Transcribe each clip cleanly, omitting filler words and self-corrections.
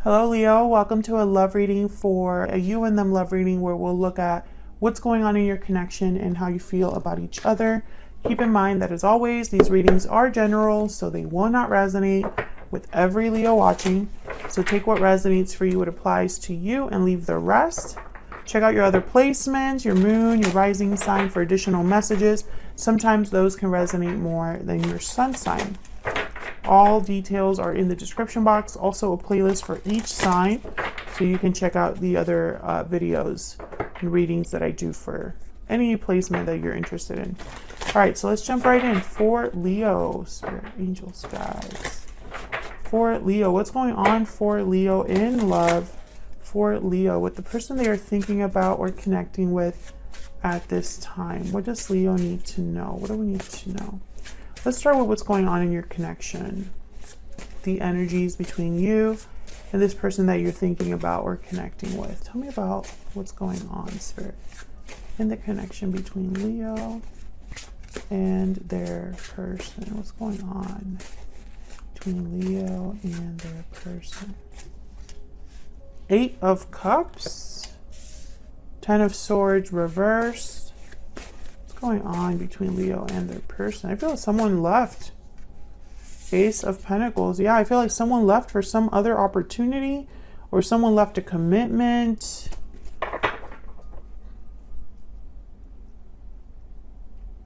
Hello Leo, welcome to a love reading for a you and them love reading where we'll look at what's going on in your connection and how you feel about each other. Keep in mind that as always, these readings are general, so they will not resonate with every Leo watching. So take what resonates for you, what applies to you, and leave the rest. Check out your other placements, your moon, your rising sign for additional messages. Sometimes those can resonate more than your sun sign. All details are in the description box. Also a playlist for each sign, so you can check out the other videos and readings that I do for any placement that you're interested in. All right, so let's jump right in. For Leo, Spirit, Angels, guides. For Leo, what's going on for Leo in love? For Leo, with the person they are thinking about or connecting with at this time. What does Leo need to know? What do we need to know? Let's start with what's going on in your connection. The energies between you and this person that you're thinking about or connecting with. Tell me about what's going on, Spirit, in the connection between Leo and their person. What's going on between Leo and their person? 8 of Cups, 10 of Swords reversed. Going on between Leo and their person? I feel like someone left. Ace of Pentacles. Yeah, I feel like someone left for some other opportunity, or someone left a commitment.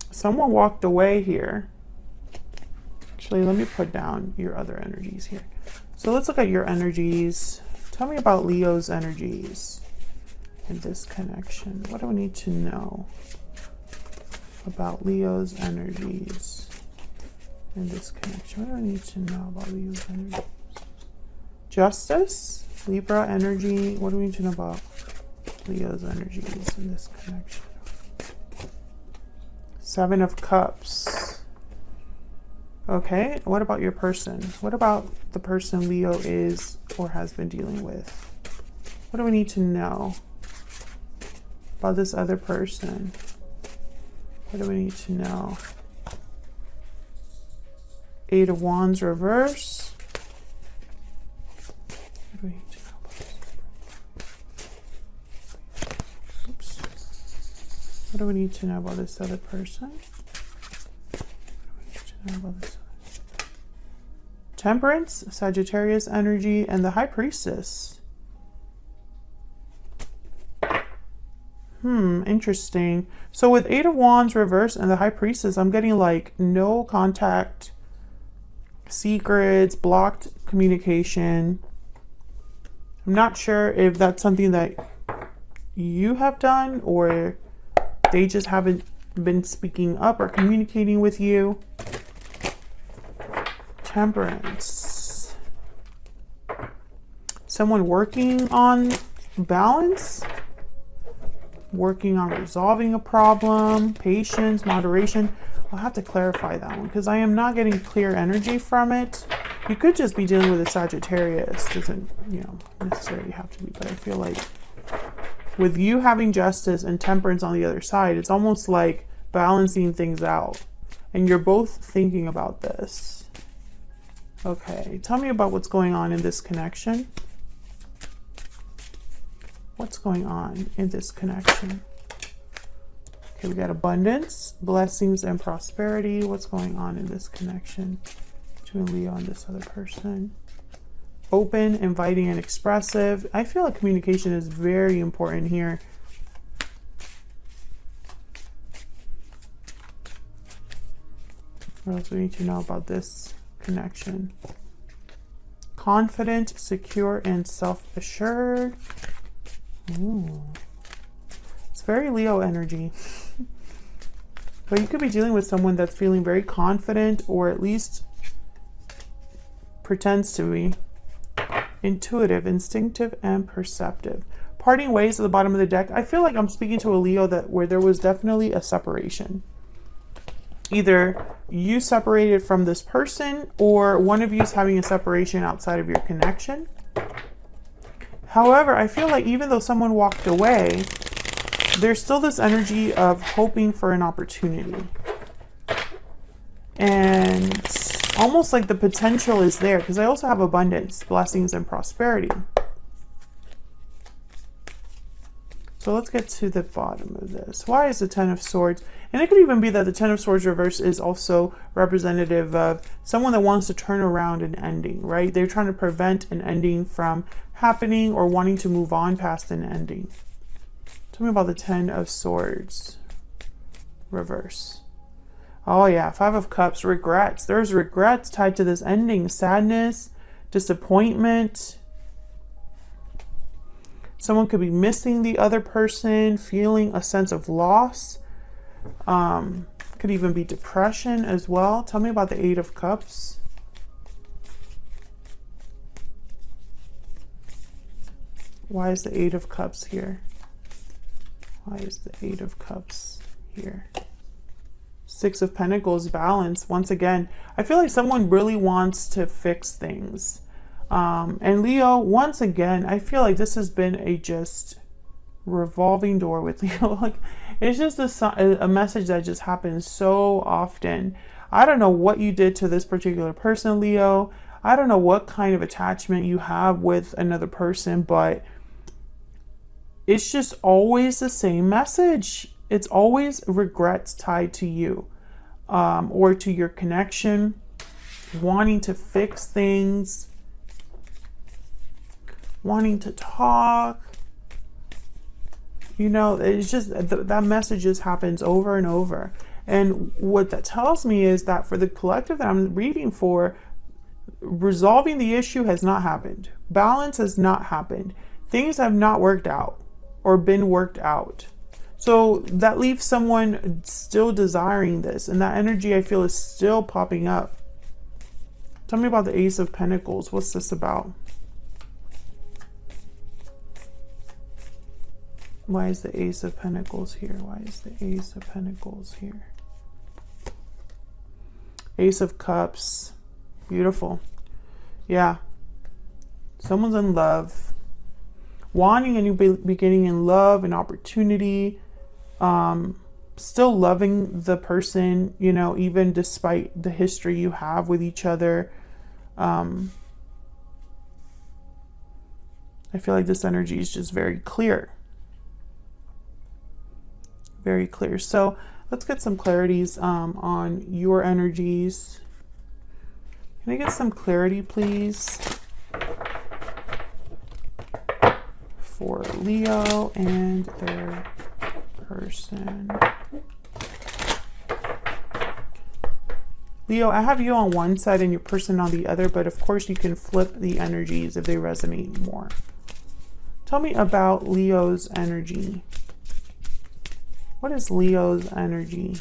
Someone walked away here. Actually, let me put down your other energies here. So let's look at your energies. Tell me about Leo's energies in this connection. What do we need to know about Leo's energies in this connection? What do I need to know about Leo's energies? Justice, Libra energy. What do we need to know about Leo's energies in this connection? 7 of Cups. Okay, what about your person? What about the person Leo is or has been dealing with? What do we need to know about this other person? What do we need to know? 8 of Wands reverse. What do we need to know about this? Oops. What do we need to know about this other person? What do we need to know about this other? Temperance, Sagittarius energy, and the High Priestess. Interesting. So with 8 of Wands reverse and the High Priestess, I'm getting like no contact, secrets, blocked communication. I'm not sure if that's something that you have done or they just haven't been speaking up or communicating with you. Temperance. Someone working on balance. Working on resolving a problem, patience, moderation. I'll have to clarify that one because I am not getting clear energy from it. You could just be dealing with a Sagittarius. Doesn't, necessarily have to be, but I feel like with you having Justice and Temperance on the other side, it's almost like balancing things out. And you're both thinking about this. Okay, tell me about what's going on in this connection. What's going on in this connection? Okay, we got abundance, blessings, and prosperity. What's going on in this connection between Leo and this other person? Open, inviting, and expressive. I feel like communication is very important here. What else do we need to know about this connection? Confident, secure, and self-assured. Ooh. It's very Leo energy. But you could be dealing with someone that's feeling very confident, or at least pretends to be. Intuitive, instinctive, and perceptive. Parting ways at the bottom of the deck. I feel like I'm speaking to a Leo where there was definitely a separation. Either you separated from this person, or one of you is having a separation outside of your connection. However, I feel like even though someone walked away, there's still this energy of hoping for an opportunity. And almost like the potential is there, because I also have abundance, blessings, and prosperity. So let's get to the bottom of this. Why is the Ten of Swords? And it could even be that the Ten of Swords reverse is also representative of someone that wants to turn around an ending, right? They're trying to prevent an ending from happening or wanting to move on past an ending. Tell me about the Ten of Swords reverse. Oh yeah, Five of Cups, regrets. There's regrets tied to this ending. Sadness, disappointment. Someone could be missing the other person, feeling a sense of loss. Could even be depression as well. Tell me about the Eight of Cups. Why is the Eight of Cups here? Why is the Eight of Cups here? Six of Pentacles, balance. Once again, I feel like someone really wants to fix things. And Leo, once again, I feel like this has been a just revolving door with Leo. Like, it's just a message that just happens so often. I don't know what you did to this particular person, Leo. I don't know what kind of attachment you have with another person, but it's just always the same message. It's always regrets tied to you, or to your connection, wanting to fix things, wanting to talk. You know, it's just that message just happens over and over. And what that tells me is that for the collective that I'm reading for, resolving the issue has not happened. Balance has not happened. Things have not worked out or been worked out. So that leaves someone still desiring this. And that energy, I feel, is still popping up. Tell me about the Ace of Pentacles. What's this about? Why is the Ace of Pentacles here? Why is the Ace of Pentacles here? Ace of Cups. Beautiful. Yeah. Someone's in love. Wanting a new beginning in love, an opportunity. Still loving the person, you know, even despite the history you have with each other. I feel like this energy is just very clear. Very clear. So let's get some clarities on your energies. Can I get some clarity, please, for Leo and their person? Leo, I have you on one side and your person on the other, but of course you can flip the energies if they resonate more. Tell me about Leo's energy. What is Leo's energy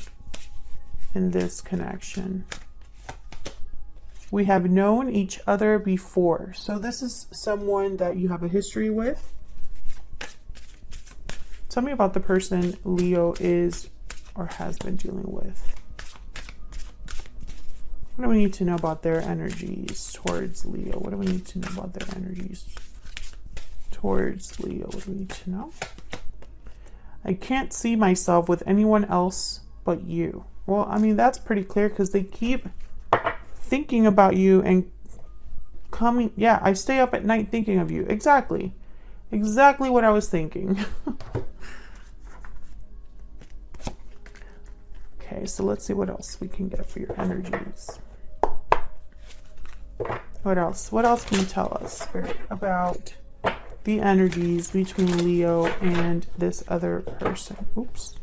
in this connection? We have known each other before. So this is someone that you have a history with. Tell me about the person Leo is or has been dealing with. What do we need to know about their energies towards Leo? What do we need to know about their energies towards Leo? What do we need to know? I can't see myself with anyone else but you. Well, I mean, that's pretty clear because they keep thinking about you and coming. Yeah, I stay up at night thinking of you. Exactly. Exactly what I was thinking. Okay, so let's see what else we can get for your energies. What else? What else can you tell us, Spirit, about the energies between Leo and this other person? Oops.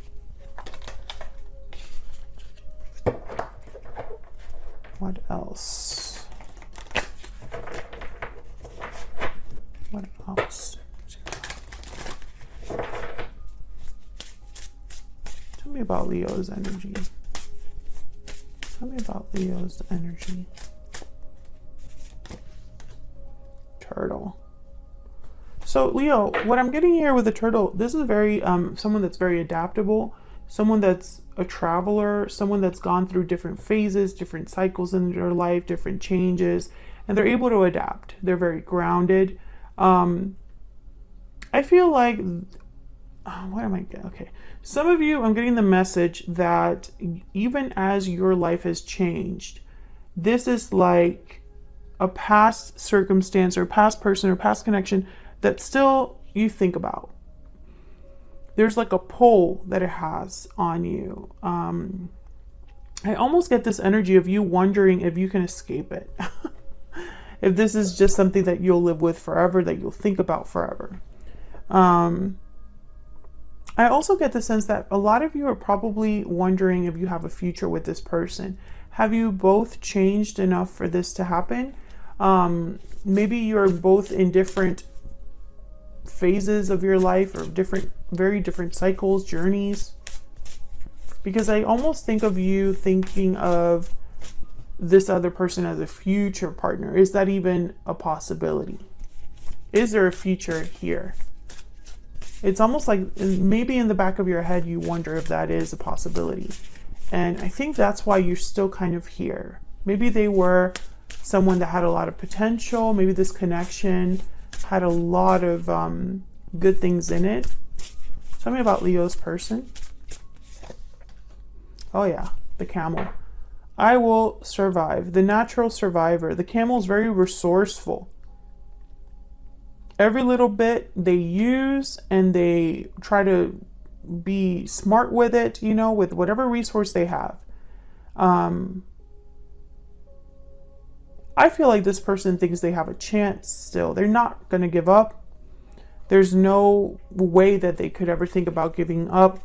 What else? What else? Tell me about Leo's energy. Tell me about Leo's energy. Turtle. So Leo, what I'm getting here with the turtle, this is very someone that's very adaptable, someone that's a traveler, someone that's gone through different phases, different cycles in their life, different changes, and they're able to adapt. They're very grounded. I feel like, what am I getting? Okay. Some of you, I'm getting the message that even as your life has changed, This is like a past circumstance or past person or past connection that still you think about. There's like a pull that it has on you. I almost get this energy of you wondering if you can escape it. If this is just something that you'll live with forever, that you'll think about forever. I also get the sense that a lot of you are probably wondering if you have a future with this person. Have you both changed enough for this to happen? Maybe you're both in different phases of your life, or very different cycles, journeys. Because I almost think of you thinking of this other person as a future partner. Is that even a possibility? Is there a future here? It's almost like maybe in the back of your head you wonder if that is a possibility. And I think that's why you're still kind of here. Maybe they were someone that had a lot of potential. Maybe this connection had a lot of good things in it. Tell me about Leo's person. Oh yeah, the camel. I will survive. The natural survivor. The camel is very resourceful. Every little bit they use, and they try to be smart with it, you know, with whatever resource they have. I feel like this person thinks they have a chance still. They're not going to give up. There's no way that they could ever think about giving up.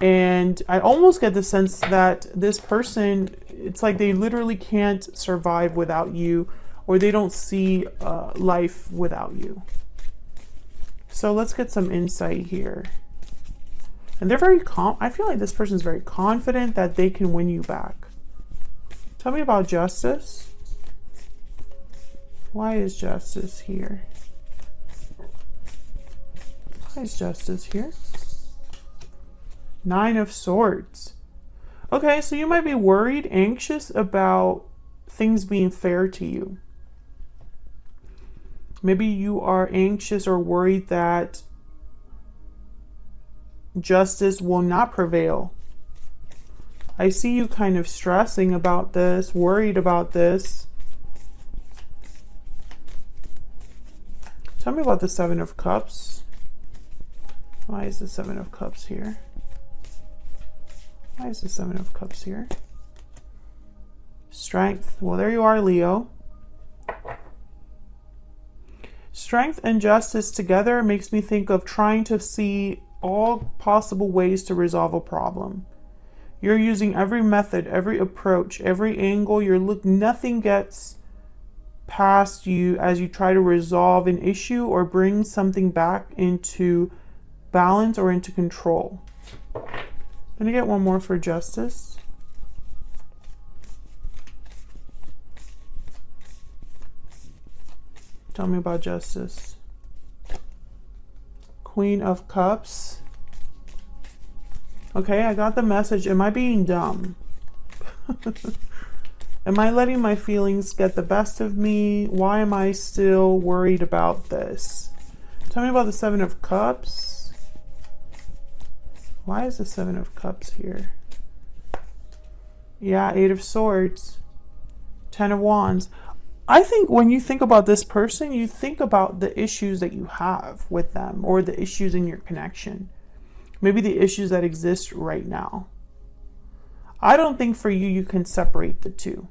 And I almost get the sense that this person, it's like they literally can't survive without you, or they don't see life without you. So let's get some insight here. And they're very I feel like this person's very confident that they can win you back. Tell me about justice. Why is justice here? Why is justice here? Nine of Swords. Okay, so you might be worried, anxious about things being fair to you. Maybe you are anxious or worried that justice will not prevail. I see you kind of stressing about this, worried about this. Tell me about the Seven of Cups. Why is the Seven of Cups here? Why is the Seven of Cups here? Strength. Well, there you are, Leo. Strength and justice together makes me think of trying to see all possible ways to resolve a problem. You're using every method, every approach, every angle. Nothing gets past you as you try to resolve an issue or bring something back into balance or into control. I'm gonna get one more for justice. Tell me about justice. Queen of Cups. Okay, I got the message. Am I being dumb? Am I letting my feelings get the best of me? Why am I still worried about this? Tell me about the Seven of Cups. Why is the Seven of Cups here? Yeah, Eight of Swords. Ten of Wands. I think when you think about this person, you think about the issues that you have with them, or the issues in your connection. Maybe the issues that exist right now. I don't think for you, you can separate the two.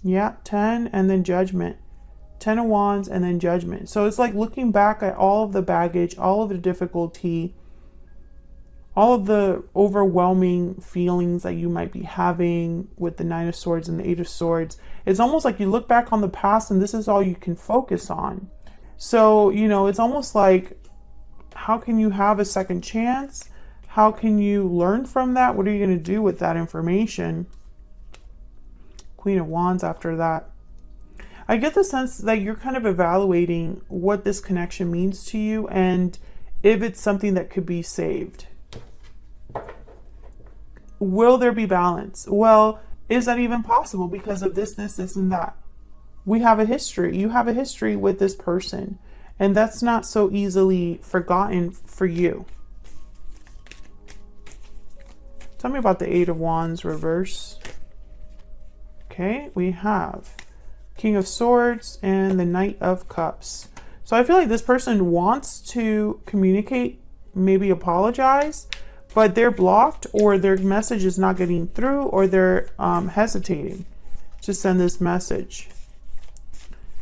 Yeah, 10 and then Judgment. 10 of Wands and then Judgment. So it's like looking back at all of the baggage, all of the difficulty, all of the overwhelming feelings that you might be having with the Nine of Swords and the Eight of Swords. It's almost like you look back on the past and this is all you can focus on. So, you know, it's almost like, how can you have a second chance? How can you learn from that? What are you going to do with that information? Queen of Wands after that. I get the sense that you're kind of evaluating what this connection means to you and if it's something that could be saved. Will there be balance? Well, is that even possible because of this, and that? We have a history. You have a history with this person, and that's not so easily forgotten for you. Tell me about the Eight of Wands reverse. Okay, we have King of Swords and the Knight of Cups. So I feel like this person wants to communicate, maybe apologize, but they're blocked, or their message is not getting through, or they're hesitating to send this message.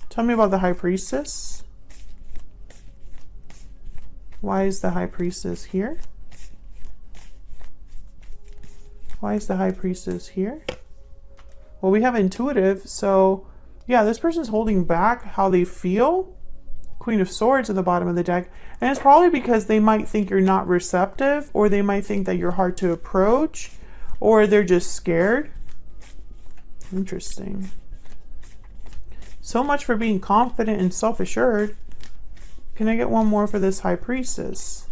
Tell me about the High Priestess. Why is the High Priestess here? Why is the High Priestess here? Well, we have intuitive, so yeah, this person's holding back how they feel. Queen of Swords at the bottom of the deck. And it's probably because they might think you're not receptive, or they might think that you're hard to approach, or they're just scared. Interesting. So much for being confident and self-assured. Can I get one more for this High Priestess?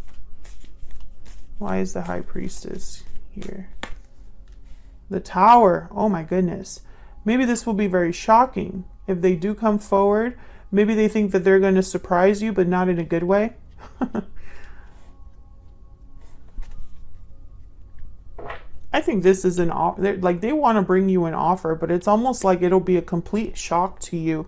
Why is the High Priestess here? The Tower. Oh my goodness. Maybe this will be very shocking if they do come forward. Maybe they think that they're going to surprise you, but not in a good way. I think this is an offer. Like, they want to bring you an offer, but it's almost like it'll be a complete shock to you.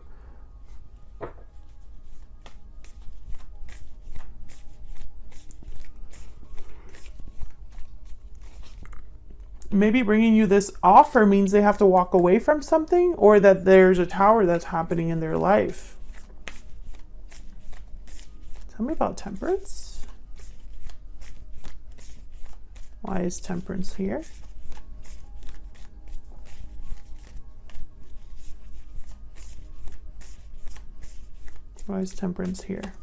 Maybe bringing you this offer means they have to walk away from something, or that there's a tower that's happening in their life. Tell me about Temperance. Why is Temperance here? Why is Temperance here?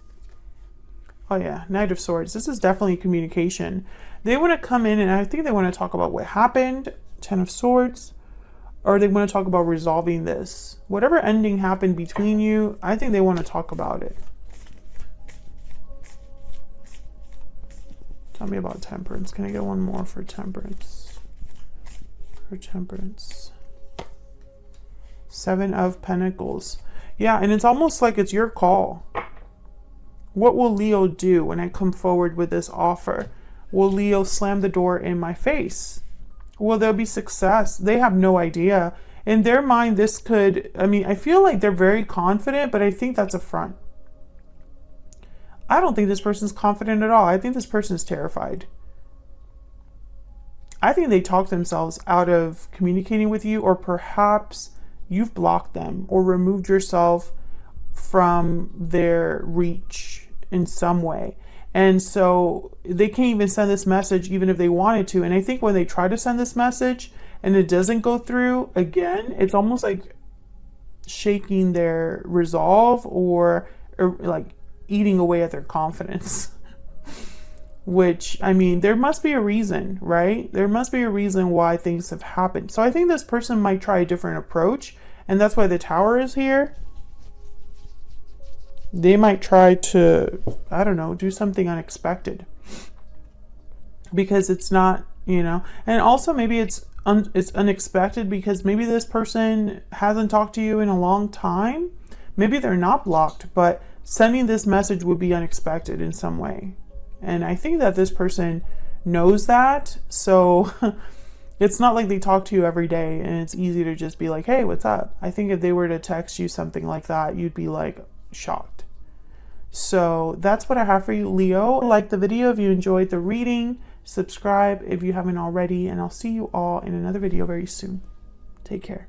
Oh yeah, Knight of Swords. This is definitely communication. They want to come in and I think they want to talk about what happened, Ten of Swords, or they want to talk about resolving this. Whatever ending happened between you, I think they want to talk about it. Tell me about Temperance. Can I get one more for Temperance? For Temperance. Seven of Pentacles. Yeah, and it's almost like it's your call. What will Leo do when I come forward with this offer? Will Leo slam the door in my face? Will there be success? They have no idea. In their mind, this could, I mean, I feel like they're very confident, but I think that's a front. I don't think this person's confident at all. I think this person is terrified. I think they talk themselves out of communicating with you, or perhaps you've blocked them or removed yourself from their reach in some way. And so they can't even send this message even if they wanted to. And I think when they try to send this message and it doesn't go through, again, it's almost like shaking their resolve, or like eating away at their confidence. Which, I mean, there must be a reason, right? There must be a reason why things have happened. So I think this person might try a different approach, and that's why the Tower is here. They might try to, I don't know, do something unexpected. Because it's not, you know, and also maybe it's unexpected because maybe this person hasn't talked to you in a long time. Maybe they're not blocked, but sending this message would be unexpected in some way. And I think that this person knows that. So it's not like they talk to you every day and it's easy to just be like, hey, what's up? I think if they were to text you something like that, you'd be like shocked. So that's what I have for you, Leo. Like the video if you enjoyed the reading. Subscribe if you haven't already. And I'll see you all in another video very soon. Take care.